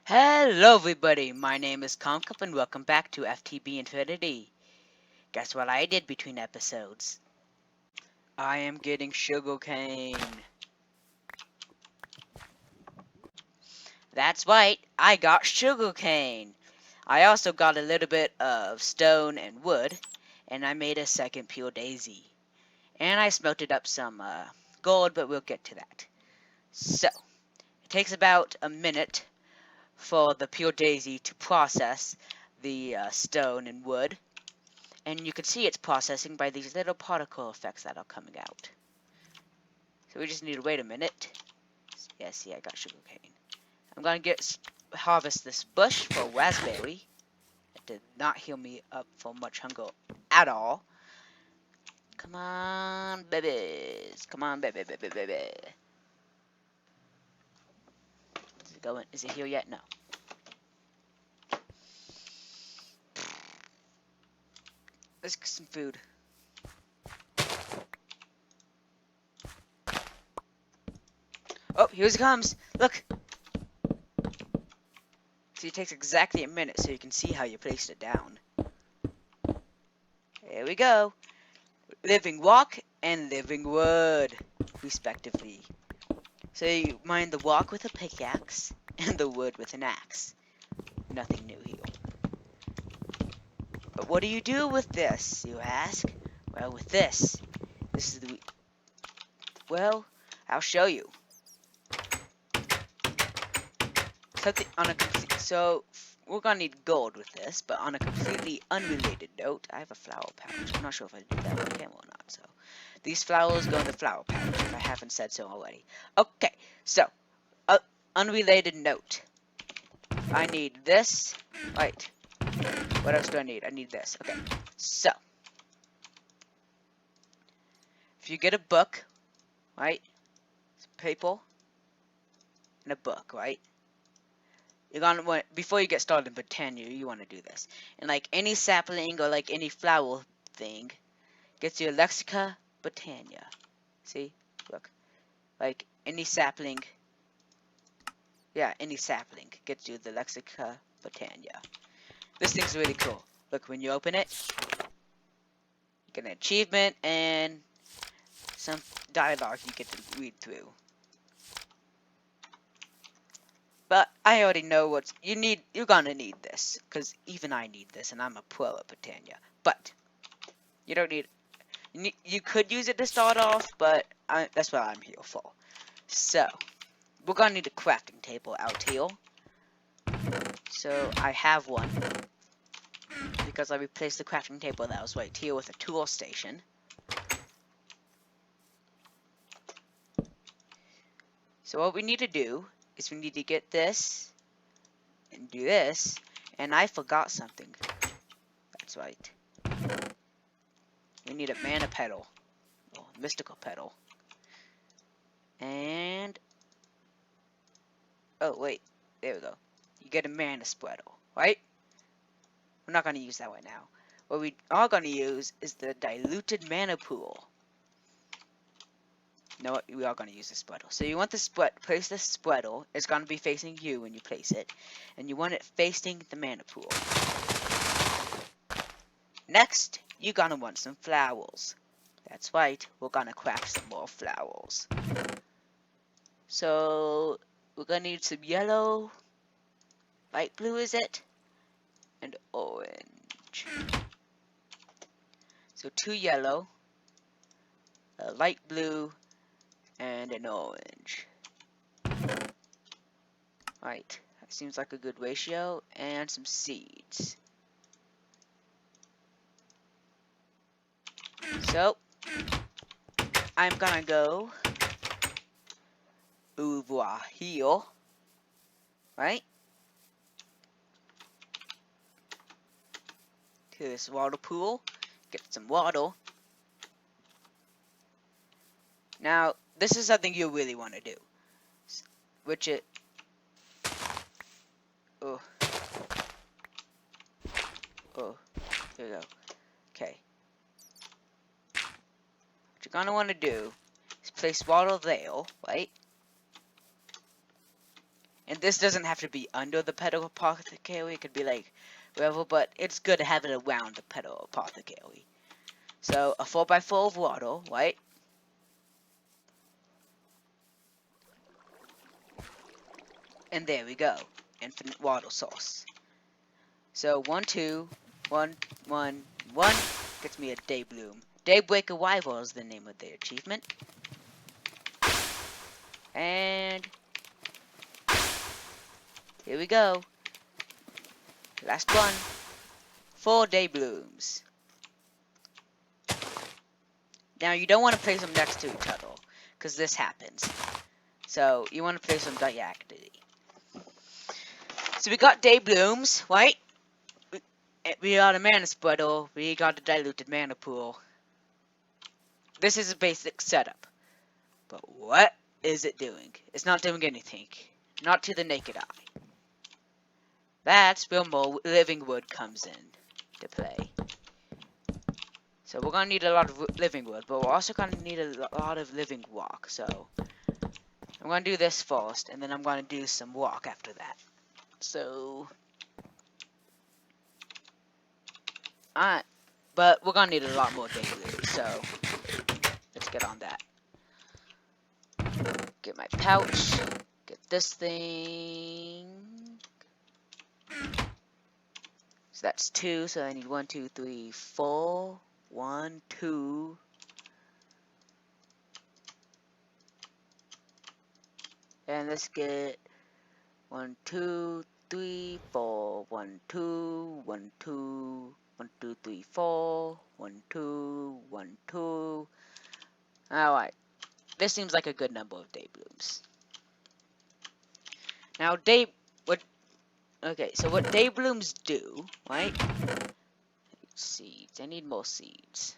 Hello everybody, my name is Comcup and welcome back to FTB Infinity. Guess what I did between episodes? I am getting sugarcane. That's right, I got sugarcane. I also got a little bit of stone and wood, and I made a second pure daisy. And I smelted up some gold, but we'll get to that. So, it takes about a minute for the pure daisy to process the stone and wood. And you can see it's processing by these little particle effects that are coming out. So we just need to wait a minute. Yeah, see, I got sugarcane. I'm gonna harvest this bush for raspberry. It did not heal me up for much hunger at all. Come on, babies. Come on, baby, baby, baby. Is it going? Is it here yet? No. Let's get some food. Oh, here it comes. Look. See, it takes exactly a minute so you can see how you placed it down. There we go. Living rock and living wood, respectively. So you mine the rock with a pickaxe and the wood with an axe. Nothing new here. But what do you do with this, you ask? Well, with this is the... Well, I'll show you. So, we're gonna need gold with this, but on a completely unrelated note, I have a flower pouch. I'm not sure if I did that on camera or not, so... These flowers go in the flower pouch, if I haven't said so already. Okay, so, unrelated note. I need this. Right. What else do I need? I need this. Okay, so. If you get a book, right? Some paper, and a book, right? You're gonna want, before you get started in Botania, you want to do this. And like any sapling or like any flower thing, gets you a Lexica Botania. See? Look. Like any sapling. Yeah, any sapling gets you the Lexica Botania. This thing's really cool. Look, when you open it, you get an achievement and some dialogue you get to read through. But I already know what you need. You're gonna need this, because even I need this, and I'm a pro at Botania. But you don't need. You could use it to start off, but that's what I'm here for. So we're gonna need a crafting table out here. So I have one because I replaced the crafting table that was right here with a tool station. So what we need to do is we need to get this and do this, and I forgot something. That's right. We need a mana petal, or mystical petal, and oh wait, there we go. You get a mana spreadle, right? We're not going to use that right now. What we are going to use is the diluted mana pool. You know what? We are going to use the spreadle. So you want the place the spreadle. It's going to be facing you when you place it, and you want it facing the mana pool. Next, you're going to want some flowers. That's right, we're going to craft some more flowers. So we're going to need some yellow, light blue is it, and orange. So 2 yellow, a light blue, and an orange. Right, that seems like a good ratio, and some seeds. So, I'm gonna go over here, right, to this water pool, get some water. Now, this is something you really want to do, which it, oh, there you go, okay. What you're gonna want to do is place water there, right, And this doesn't have to be under the pedal apothecary. It could be like wherever, but it's good to have it around the pedal apothecary. So a 4x4 of water, right? And there we go. Infinite water source. So 1, 2, 1, 1, 1 gets me a day bloom. Daybreak Arrival is the name of the achievement. And here we go. Last one. 4 day blooms. Now you don't want to place them next to each other, because this happens. So you want to place them diagonally. So we got day blooms, right? We got a mana spreader. We got a diluted mana pool. This is a basic setup. But what is it doing? It's not doing anything. Not to the naked eye. That's where more living wood comes in to play. So we're gonna need a lot of living wood, but we're also gonna need a lot of living rock. So I'm gonna do this first, and then I'm gonna do some rock after that. So, but we're gonna need a lot more day blue. So let's get on that. Get my pouch. Get this thing. So that's 2. So I need 1, 2, 3, 4. 1, 2. And let's get 1, 2, 3, 4. 1, 2, 1, 2, 1, 2, 3, 4. 1, 2, 1, 2. Alright. This seems like a good number of day blooms. Now okay, so what day blooms do, right? Seeds. I need more seeds.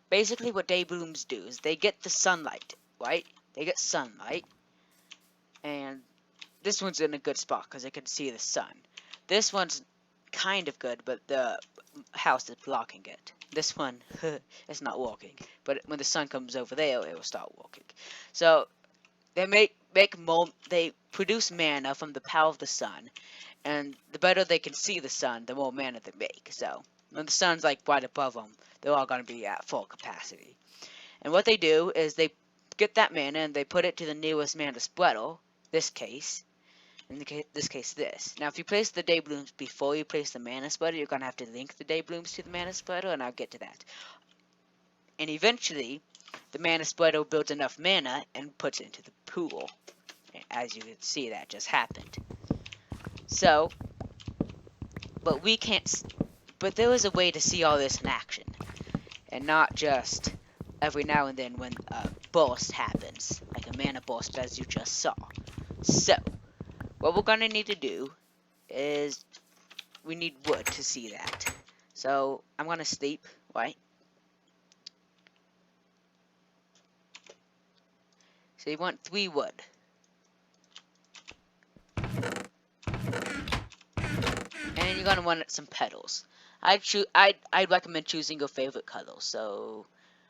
Basically what day blooms do is they get the sunlight, right? They get sunlight. And this one's in a good spot because I can see the sun. This one's kind of good, but the house is blocking it. This one, it's not working. But when the sun comes over there, it will start working. So they they produce mana from the power of the sun. And the better they can see the sun, the more mana they make. So when the sun's like right above them, they're all going to be at full capacity. And what they do is they get that mana and they put it to the nearest mana spreader. This case. In this case, this. Now, if you place the day blooms before you place the mana spreader, you're going to have to link the day blooms to the mana spreader, and I'll get to that. And eventually, the mana spreader builds enough mana and puts it into the pool. As you can see, that just happened. So, but we can't, but there is a way to see all this in action. And not just every now and then when a burst happens, like a mana burst as you just saw. So, what we're gonna need to do is, we need wood to see that. So, I'm gonna sleep, right? So you want 3 wood. And you're gonna want some petals. I'd recommend choosing your favorite color. So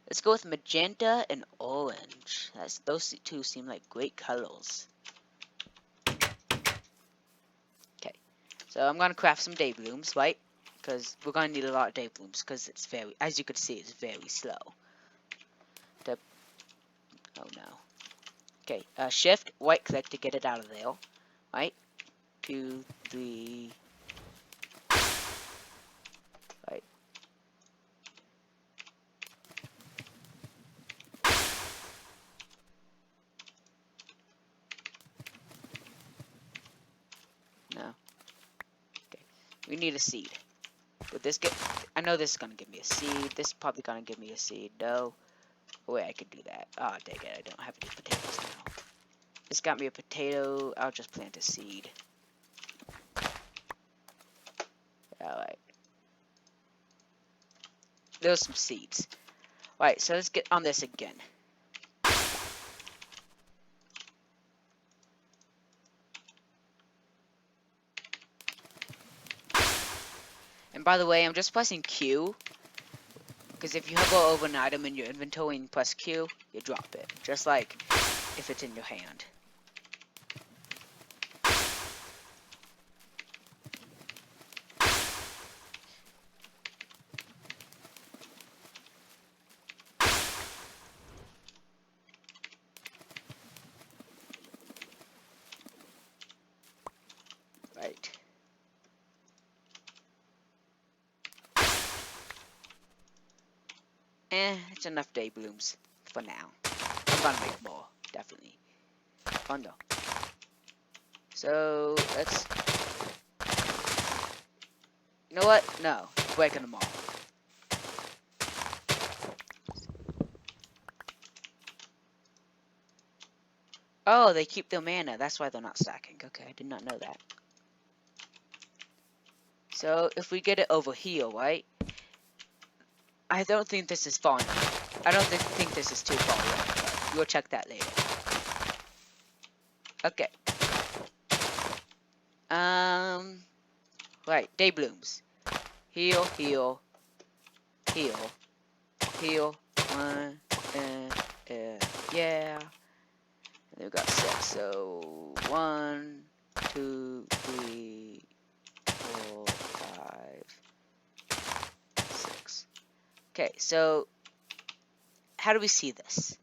let's go with magenta and orange. Those two seem like great colors. Okay, so I'm gonna craft some day blooms, right? Because we're gonna need a lot of day blooms. Because it's very, as you can see, it's very slow. Oh no. Okay, shift, right click to get it out of there. Right? 2, 3. Right. No. Okay. We need a seed. Would this get... I know this is gonna give me a seed. This is probably gonna give me a seed. No. Oh, wait, I could do that. Oh, dang it. I don't have any potatoes now. This got me a potato. I'll just plant a seed. Alright. There's some seeds. Alright, so let's get on this again. And by the way, I'm just pressing Q. Because if you hover over an item in your inventory and press Q, you drop it. Just like if it's in your hand. Right. It's enough day blooms for now. I'm gonna make more, definitely. Fun though. So let's. You know what? No, breaking them all. Oh, they keep their mana. That's why they're not stacking. Okay, I did not know that. So if we get it over here, right? I don't think this is far enough. I don't think this is too far away. We'll check that later. Okay. Right. Day blooms. Heal, heal, heal, heal. One, yeah. And we've got 6. So 1, 2, 3, 4, 5, 6. Okay, so how do we see this?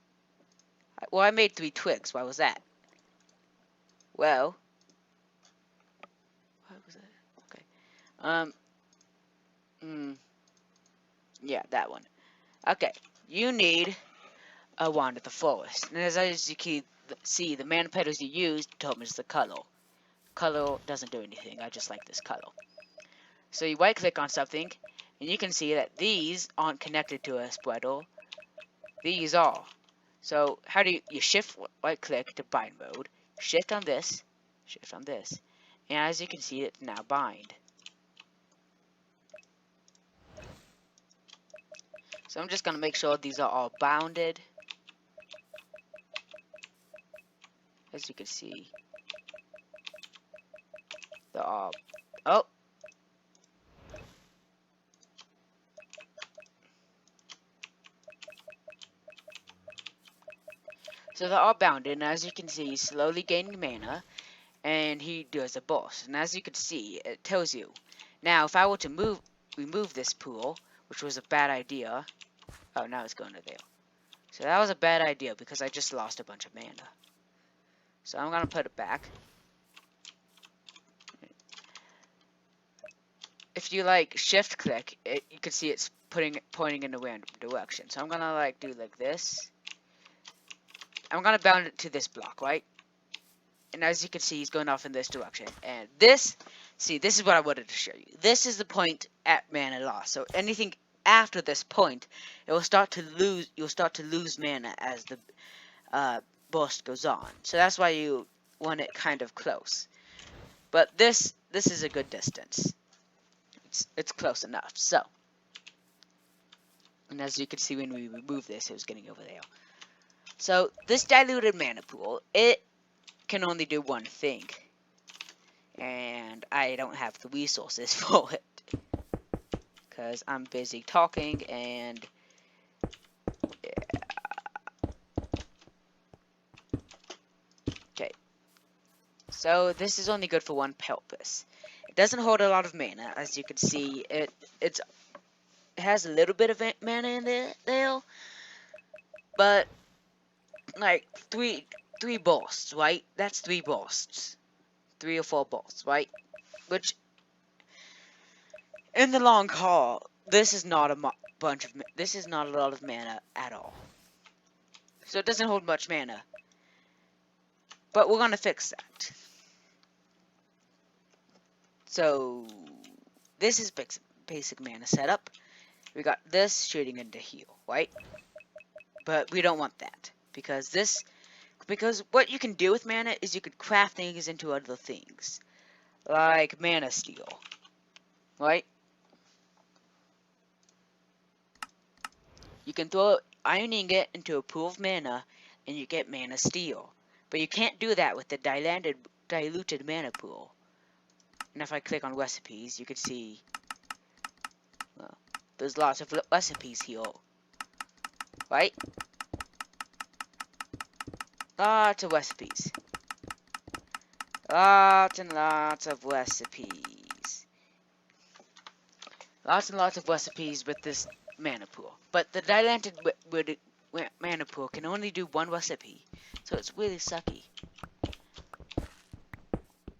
Well, I made 3 twigs. Why was that? Well, what was that? Okay. Yeah, that one. Okay, you need a wand of the forest. And as you can see, the mana petals you use determines the color. Color doesn't do anything. I just like this color. So you right click on something, and you can see that these aren't connected to a spreader. These are. So how do you shift right click to bind mode, shift on this, and as you can see, it's now bind. So I'm just gonna make sure these are all bounded. As you can see, they're all. Oh. So they're all bounded, and as you can see, he's slowly gaining mana, and he does a boss. And as you can see, it tells you. Now, if I were to remove this pool, which was a bad idea. Oh, now it's going to there. So that was a bad idea because I just lost a bunch of mana. So I'm gonna put it back. If you like shift click, you can see it's pointing in a random direction. So I'm gonna like do like this. I'm gonna bound it to this block, right? And as you can see, he's going off in this direction. And this, see, this is what I wanted to show you. This is the point at mana loss. So anything after this point, it will start to lose. You'll start to lose mana as the burst goes on. So that's why you want it kind of close. But this is a good distance. It's close enough. So, and as you can see when we remove this, it was getting over there. So this diluted mana pool, it can only do one thing, and I don't have the resources for it because I'm busy talking and yeah. Okay, so this is only good for one purpose. It doesn't hold a lot of mana, as you can see. It has a little bit of mana in there, but like three bursts, right? That's 3 bursts. 3 or 4 bursts, right? Which, in the long haul, this is not a this is not a lot of mana at all. So it doesn't hold much mana. But we're gonna fix that. So this is basic mana setup. We got this shooting into heal, right? But we don't want that because what you can do with mana is you could craft things into other things, like mana steel, right? You can throw ironing it into a pool of mana, and you get mana steel. But you can't do that with the diluted mana pool. And if I click on recipes, you can see, well, there's lots of recipes here, right? Lots of recipes. Lots and lots of recipes. Lots and lots of recipes with this mana pool. But the dilated mana pool can only do one recipe. So it's really sucky.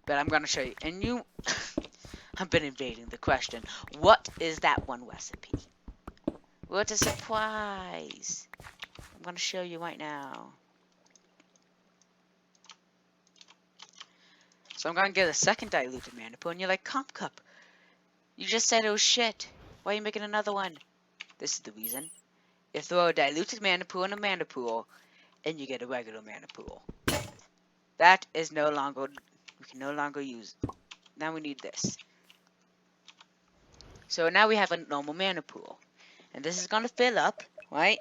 But I'm gonna show you. And you... I've been evading the question. What is that one recipe? What a surprise! I'm gonna show you right now. So I'm gonna get a second diluted mana pool, and you're like, Comcup, you just said it was shit. Why are you making another one? This is the reason. You throw a diluted mana pool in a mana pool, and you get a regular mana pool. That is no longer... We can no longer use... Now we need this. So now we have a normal mana pool. And this is gonna fill up, right?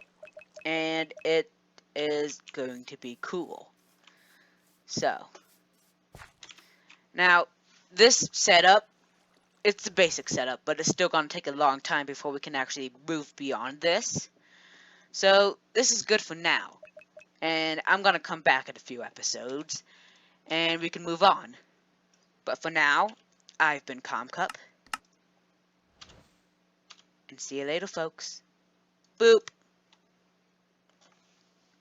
And it is going to be cool. So... Now, this setup, it's the basic setup, but it's still going to take a long time before we can actually move beyond this. So, this is good for now. And I'm going to come back in a few episodes, and we can move on. But for now, I've been Comcup. And see you later, folks. Boop.